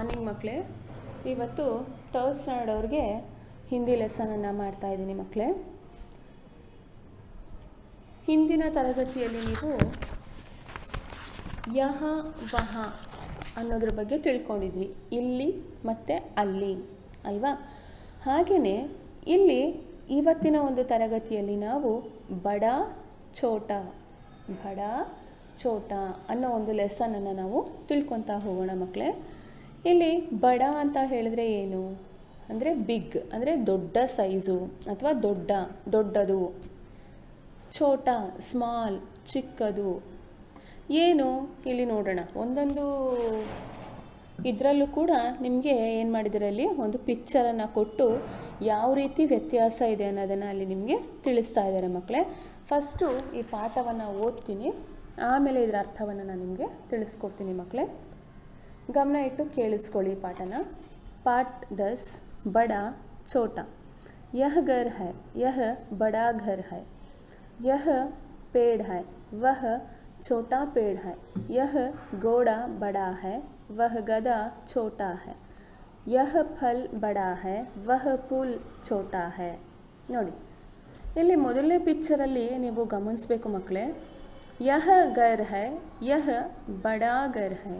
Morning ಮಕ್ಕಳೇ. ಇವತ್ತು third standard ಅವ್ರಿಗೆ ಹಿಂದಿ ಲೆಸನನ್ನು ಮಾಡ್ತಾಯಿದ್ದೀನಿ ಮಕ್ಕಳೇ. ಹಿಂದಿನ ತರಗತಿಯಲ್ಲಿ ನೀವು ಯಹ ವಹ ಅನ್ನೋದ್ರ ಬಗ್ಗೆ ತಿಳ್ಕೊಂಡಿದ್ವಿ, ಇಲ್ಲಿ ಮತ್ತು ಅಲ್ಲಿ ಅಲ್ವಾ. ಹಾಗೆಯೇ ಇಲ್ಲಿ ಇವತ್ತಿನ ಒಂದು ತರಗತಿಯಲ್ಲಿ ನಾವು ಬಡ ಛೋಟ ಅನ್ನೋ ಒಂದು ಲೆಸನನ್ನು ನಾವು ತಿಳ್ಕೊತಾ ಹೋಗೋಣ ಮಕ್ಕಳೇ. ಇಲ್ಲಿ ಬಡ ಅಂತ ಹೇಳಿದ್ರೆ ಏನು ಅಂದರೆ ಬಿಗ್ ಅಂದರೆ ದೊಡ್ಡ ಸೈಜು ಅಥವಾ ದೊಡ್ಡದು. ಛೋಟ ಸ್ಮಾಲ್ ಚಿಕ್ಕದು. ಏನು ಇಲ್ಲಿ ನೋಡೋಣ, ಒಂದೊಂದು ಇದರಲ್ಲೂ ಕೂಡ ನಿಮಗೆ ಏನು ಮಾಡಿದರೆ ಅಲ್ಲಿ ಒಂದು ಪಿಕ್ಚರನ್ನು ಕೊಟ್ಟು ಯಾವ ರೀತಿ ವ್ಯತ್ಯಾಸ ಇದೆ ಅನ್ನೋದನ್ನು ಅಲ್ಲಿ ನಿಮಗೆ ತಿಳಿಸ್ತಾ ಇದ್ದಾರೆ ಮಕ್ಕಳೇ. ಫಸ್ಟು ಈ ಪಾಠವನ್ನು ಓದ್ತೀನಿ, ಆಮೇಲೆ ಇದರ ಅರ್ಥವನ್ನು ನಾನು ನಿಮಗೆ ತಿಳಿಸ್ಕೊಡ್ತೀನಿ ಮಕ್ಕಳೇ. ಗಮನ ಇಟ್ಟು ಕೇಳಿಸ್ಕೊಳ್ಳಿ ಪಾಠನ. ಪಾಠ 10 ಬಡ ಛೋಟ. ಯಹ ಘರ್ ಹೈ, ಯಹ ಬಡಾ ಘರ್ ಹೈ. यह पेड़ है, वह छोटा पेड़ है. यह घोड़ा बड़ा है, वह गधा छोटा है. यह फल बड़ा है, वह फूल छोटा है. ನೋಡಿ, ಇಲ್ಲಿ ಮೊದಲನೇ ಪಿಕ್ಚರಲ್ಲಿ ನೀವು ಗಮನಿಸಬೇಕು ಮಕ್ಕಳೇ. ಯಹ ಘರ್ ಹೈ, ಯಹ ಬಡಾ ಘರ್ ಹೈ.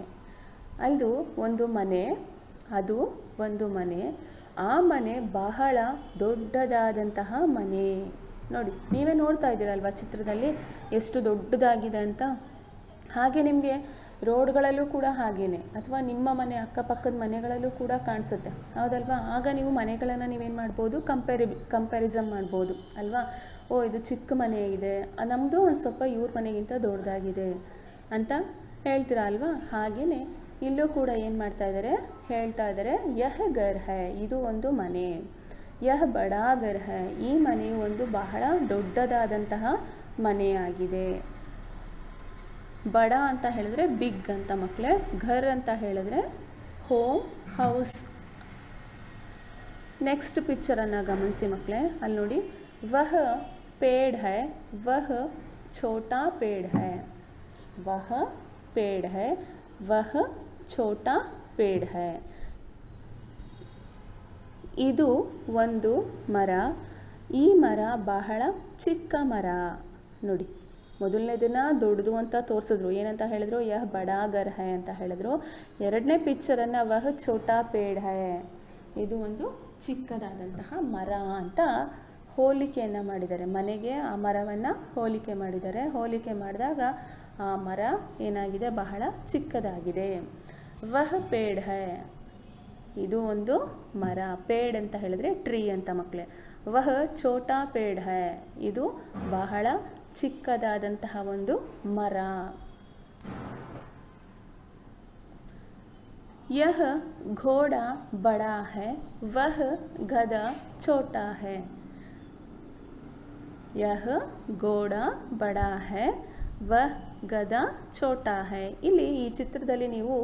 ಅದು ಒಂದು ಮನೆ, ಆ ಮನೆ ಬಹಳ ದೊಡ್ಡದಾದಂತಹ ಮನೆ. ನೋಡಿ, ನೀವೇ ನೋಡ್ತಾ ಇದ್ದೀರಲ್ವ ಚಿತ್ರದಲ್ಲಿ ಎಷ್ಟು ದೊಡ್ಡದಾಗಿದೆ ಅಂತ. ಹಾಗೆ ನಿಮಗೆ ರೋಡ್ಗಳಲ್ಲೂ ಕೂಡ ಹಾಗೇನೆ, ಅಥವಾ ನಿಮ್ಮ ಮನೆ ಅಕ್ಕಪಕ್ಕದ ಮನೆಗಳಲ್ಲೂ ಕೂಡ ಕಾಣಿಸುತ್ತೆ, ಹೌದಲ್ವಾ. ಆಗ ನೀವು ಮನೆಗಳನ್ನು ನೀವೇನು ಮಾಡ್ಬೋದು, ಕಂಪ್ಯಾರಿಸಮ್ ಮಾಡ್ಬೋದು ಅಲ್ವಾ. ಓ, ಇದು ಚಿಕ್ಕ ಮನೆ ಇದೆ, ನಮ್ಮದು ಒಂದು ಸ್ವಲ್ಪ ಇವ್ರ ಮನೆಗಿಂತ ದೊಡ್ಡದಾಗಿದೆ ಅಂತ ಹೇಳ್ತೀರಾ ಅಲ್ವಾ. ಹಾಗೆಯೇ ಇಲ್ಲೂ ಕೂಡ ಏನು ಮಾಡ್ತಾ ಇದ್ದಾರೆ, ಹೇಳ್ತಾ ಇದ್ದಾರೆ ಯಹ ಘರ್ ಹೈ, ಇದು ಒಂದು ಮನೆ. ಯಹ ಬಡಾ ಘರ್ ಹೈ, ಈ ಮನೆಯು ಒಂದು ಬಹಳ ದೊಡ್ಡದಾದಂತಹ ಮನೆಯಾಗಿದೆ. ಬಡ ಅಂತ ಹೇಳಿದ್ರೆ ಬಿಗ್ ಅಂತ ಮಕ್ಕಳೇ. ಘರ್ ಅಂತ ಹೇಳಿದ್ರೆ ಹೋಮ್, ಹೌಸ್. ನೆಕ್ಸ್ಟ್ ಪಿಕ್ಚರನ್ನು ಗಮನಿಸಿ ಮಕ್ಕಳೇ. ಅಲ್ಲಿ ನೋಡಿ, ವಹ ಪೇಡ್ ಹೈ, ವಹ ಛೋಟಾ ಪೇಡ್ ಹೈ. ವಹ ಪೇಡ್ ಹೈ, ವಹ ಛೋಟಾ ಪೇಡ್ ಹೈ. ಇದು ಒಂದು ಮರ, ಈ ಮರ ಬಹಳ ಚಿಕ್ಕ ಮರ. ನೋಡಿ, ಮೊದಲನೇದನ್ನು ದೊಡ್ಡದು ಅಂತ ತೋರಿಸಿದ್ರು, ಏನಂತ ಹೇಳಿದ್ರು, ಯಹ ಬಡಾ ಘರ್ ಹೈ ಅಂತ ಹೇಳಿದ್ರು. ಎರಡನೇ ಪಿಕ್ಚರನ್ನು ವಹ ಛೋಟಾ ಪೇಡ್ ಹೈ, ಇದು ಒಂದು ಚಿಕ್ಕದಾದಂತಹ ಮರ ಅಂತ ಹೋಲಿಕೆಯನ್ನು ಮಾಡಿದ್ದಾರೆ. ಮನೆಗೆ ಆ ಮರವನ್ನು ಹೋಲಿಕೆ ಮಾಡಿದ್ದಾರೆ. ಹೋಲಿಕೆ ಮಾಡಿದಾಗ ಆ ಮರ ಏನಾಗಿದೆ, ಬಹಳ ಚಿಕ್ಕದಾಗಿದೆ. ವಹ ಪೇಡ್ ಹೈ, ಇದು ಒಂದು ಮರ. ಪೇಡ್ ಅಂತ ಹೇಳಿದ್ರೆ ಟ್ರೀ ಅಂತ ಮಕ್ಕಳೇ. ವಹ ಛೋಟಾ ಪೇಡ್ ಹೈ, ಇದು ಬಹಳ ಚಿಕ್ಕದಾದಂತಹ ಒಂದು ಮರ. ಯಹ ಘೋಡಾ ಬಡಾ ಹೈ, ವಹ ಗಧಾ ಛೋಟಾ ಹೈ. ಯಹ ಘೋಡಾ ಬಡಾ ಹೈ, ವಹ ಗಧಾ ಛೋಟಾ ಹೈ. ಇಲ್ಲಿ ಈ ಚಿತ್ರದಲ್ಲಿ ನೀವು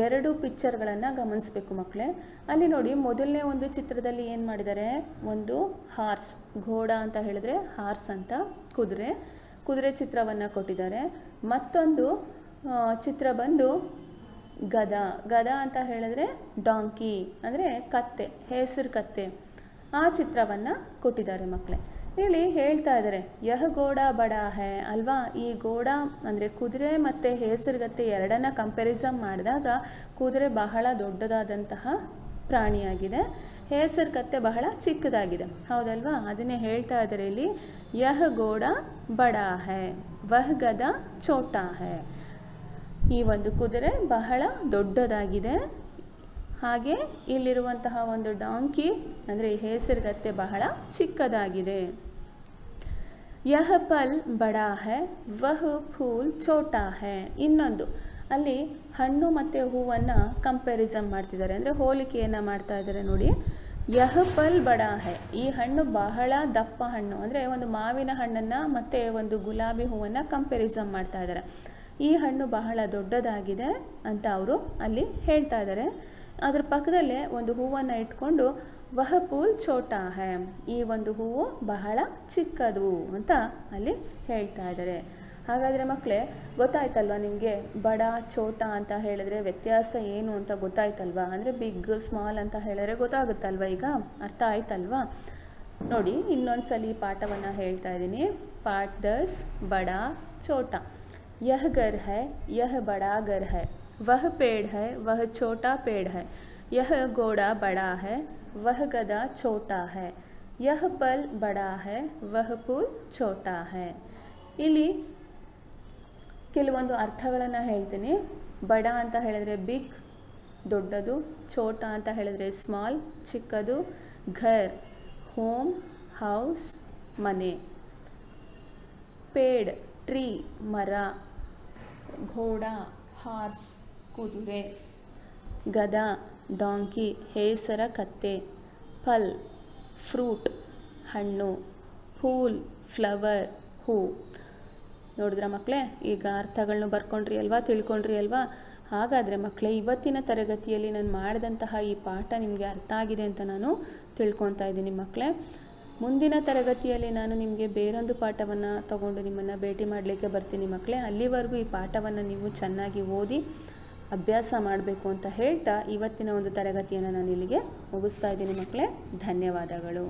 ಎರಡು ಪಿಕ್ಚರ್ಗಳನ್ನು ಗಮನಿಸಬೇಕು ಮಕ್ಕಳೇ. ಅಲ್ಲಿ ನೋಡಿ, ಮೊದಲನೇ ಒಂದು ಚಿತ್ರದಲ್ಲಿ ಏನು ಮಾಡಿದ್ದಾರೆ, ಒಂದು ಹಾರ್ಸ್, ಘೋಡ ಅಂತ ಹೇಳಿದ್ರೆ ಹಾರ್ಸ್ ಅಂತ, ಕುದುರೆ ಚಿತ್ರವನ್ನು ಕೊಟ್ಟಿದ್ದಾರೆ. ಮತ್ತೊಂದು ಚಿತ್ರ ಬಂದು ಗದ ಅಂತ ಹೇಳಿದ್ರೆ ಡಾಂಕಿ ಅಂದರೆ ಕತ್ತೆ, ಹೆಸರು ಕತ್ತೆ, ಆ ಚಿತ್ರವನ್ನು ಕೊಟ್ಟಿದ್ದಾರೆ ಮಕ್ಕಳೇ. ಇಲ್ಲಿ ಹೇಳ್ತಾ ಇದ್ದಾರೆ ಯಹ ಘೋಡಾ ಬಡಾ ಹೈ ಅಲ್ವಾ. ಈ ಘೋಡಾ ಅಂದರೆ ಕುದುರೆ ಮತ್ತು ಹೇಸರಗತ್ತೆ ಎರಡನ್ನ ಕಂಪ್ಯಾರಿಸಮ್ ಮಾಡಿದಾಗ ಕುದುರೆ ಬಹಳ ದೊಡ್ಡದಾದಂತಹ ಪ್ರಾಣಿಯಾಗಿದೆ, ಹೇಸರಗತ್ತೆ ಬಹಳ ಚಿಕ್ಕದಾಗಿದೆ, ಹೌದಲ್ವಾ. ಅದನ್ನೇ ಹೇಳ್ತಾ ಇದ್ದಾರೆ ಇಲ್ಲಿ, ಯಹ ಘೋಡಾ ಬಡಾ ಹೈ, ವಹ ಗಧಾ ಛೋಟಾ ಹೈ. ಈ ಒಂದು ಕುದುರೆ ಬಹಳ ದೊಡ್ಡದಾಗಿದೆ, ಹಾಗೆ ಇಲ್ಲಿರುವಂತಹ ಒಂದು ಡಾಂಕಿ ಅಂದರೆ ಹೇಸರಗತ್ತೆ ಬಹಳ ಚಿಕ್ಕದಾಗಿದೆ. ಯಹ ಫಲ್ ಬಡಾ ಹೈ, ವಹ ಫೂಲ್ ಛೋಟಾ ಹೈ. ಇನ್ನೊಂದು, ಅಲ್ಲಿ ಹಣ್ಣು ಮತ್ತು ಹೂವನ್ನು ಕಂಪ್ಯಾರಿಸಮ್ ಮಾಡ್ತಿದ್ದಾರೆ, ಅಂದರೆ ಹೋಲಿಕೆಯನ್ನು ಮಾಡ್ತಾ ಇದ್ದಾರೆ. ನೋಡಿ, ಯಹ ಫಲ್ ಬಡಾ ಹೈ, ಈ ಹಣ್ಣು ಬಹಳ ದಪ್ಪ ಹಣ್ಣು, ಅಂದರೆ ಒಂದು ಮಾವಿನ ಹಣ್ಣನ್ನು ಮತ್ತು ಒಂದು ಗುಲಾಬಿ ಹೂವನ್ನು ಕಂಪ್ಯಾರಿಸಮ್ ಮಾಡ್ತಾ ಇದ್ದಾರೆ. ಈ ಹಣ್ಣು ಬಹಳ ದೊಡ್ಡದಾಗಿದೆ ಅಂತ ಅವರು ಅಲ್ಲಿ ಹೇಳ್ತಾ ಇದ್ದಾರೆ. ಅದರ ಪಕ್ಕದಲ್ಲೇ ಒಂದು ಹೂವನ್ನು ಇಟ್ಕೊಂಡು ವಹ ಫೂಲ್ ಛೋಟಾ ಹೈ, ಈ ಒಂದು ಹೂವು ಬಹಳ ಚಿಕ್ಕದು ಅಂತ ಅಲ್ಲಿ ಹೇಳ್ತಾ ಇದ್ದಾರೆ. ಹಾಗಾದರೆ ಮಕ್ಕಳೇ ಗೊತ್ತಾಯ್ತಲ್ವ ನಿಮಗೆ ಬಡ ಛೋಟ ಅಂತ ಹೇಳಿದ್ರೆ ವ್ಯತ್ಯಾಸ ಏನು ಅಂತ ಗೊತ್ತಾಯ್ತಲ್ವ? ಅಂದರೆ ಬಿಗ್ ಸ್ಮಾಲ್ ಅಂತ ಹೇಳಿದ್ರೆ ಗೊತ್ತಾಗುತ್ತಲ್ವ? ಈಗ ಅರ್ಥ ಆಯ್ತಲ್ವಾ? ನೋಡಿ ಇನ್ನೊಂದು ಸಲ ಪಾಠವನ್ನು ಹೇಳ್ತಾ ಇದ್ದೀನಿ. ಪಾಠ 10 ಬಡ ಛೋಟ. ಯಹ ಘರ್ ಹೈ, ಯಹ ಬಡಾ ಘರ್ ಹೈ. ವಹ ಪೇड़ है, वह छोटा पेड़ है. यह घोड़ा बड़ा है, वह गधा छोटा है. यह पल बड़ा है, वह पुल छोटा है. ಇಲ್ಲಿ ಕೆಲವೊಂದು ಅರ್ಥಗಳನ್ನು ಹೇಳ್ತೀನಿ. ಬಡ ಅಂತ ಹೇಳಿದ್ರೆ ಬಿಗ್ ದೊಡ್ಡದು, ಛೋಟ ಅಂತ ಹೇಳಿದ್ರೆ ಸ್ಮಾಲ್ ಚಿಕ್ಕದು, ಘರ್ ಹೋಮ್ ಹೌಸ್ ಮನೆ, ಪೇಡ್ ಟ್ರೀ ಮರ, ಘೋಡ ಹಾರ್ಸ್ ಕುದುರೆ, ಗದಾ ಡಾಂಕಿ ಹೇಸರ ಕತ್ತೆ, ಫಲ್ ಫ್ರೂಟ್ ಹಣ್ಣು, ಫೂಲ್ ಫ್ಲವರ್ ಹೂ. ನೋಡಿದ್ರ ಮಕ್ಕಳೇ, ಈಗ ಅರ್ಥಗಳನ್ನ ಬರ್ಕೊಂಡ್ರಿ ಅಲ್ವಾ, ತಿಳ್ಕೊಂಡ್ರಿ ಅಲ್ವಾ? ಹಾಗಾದರೆ ಮಕ್ಕಳೇ, ಇವತ್ತಿನ ತರಗತಿಯಲ್ಲಿ ನಾನು ಮಾಡಿದಂತಹ ಈ ಪಾಠ ನಿಮಗೆ ಅರ್ಥ ಆಗಿದೆ ಅಂತ ನಾನು ತಿಳ್ಕೊತಾ ಇದ್ದೀನಿ ಮಕ್ಕಳೇ. ಮುಂದಿನ ತರಗತಿಯಲ್ಲಿ ನಾನು ನಿಮಗೆ ಬೇರೊಂದು ಪಾಠವನ್ನು ತಗೊಂಡು ನಿಮ್ಮನ್ನು ಭೇಟಿ ಮಾಡಲಿಕ್ಕೆ ಬರ್ತೀನಿ ಮಕ್ಕಳೇ. ಅಲ್ಲಿವರೆಗೂ ಈ ಪಾಠವನ್ನು ನೀವು ಚೆನ್ನಾಗಿ ಓದಿ ಅಭ್ಯಾಸ ಮಾಡಬೇಕು ಅಂತ ಹೇಳ್ತಾ ಇವತ್ತಿನ ಒಂದು ತರಗತಿಯನ್ನು ನಾನು ಇಲ್ಲಿಗೆ ಮುಗಿಸ್ತಾ ಇದ್ದೀನಿ ಮಕ್ಕಳೇ. ಧನ್ಯವಾದಗಳು.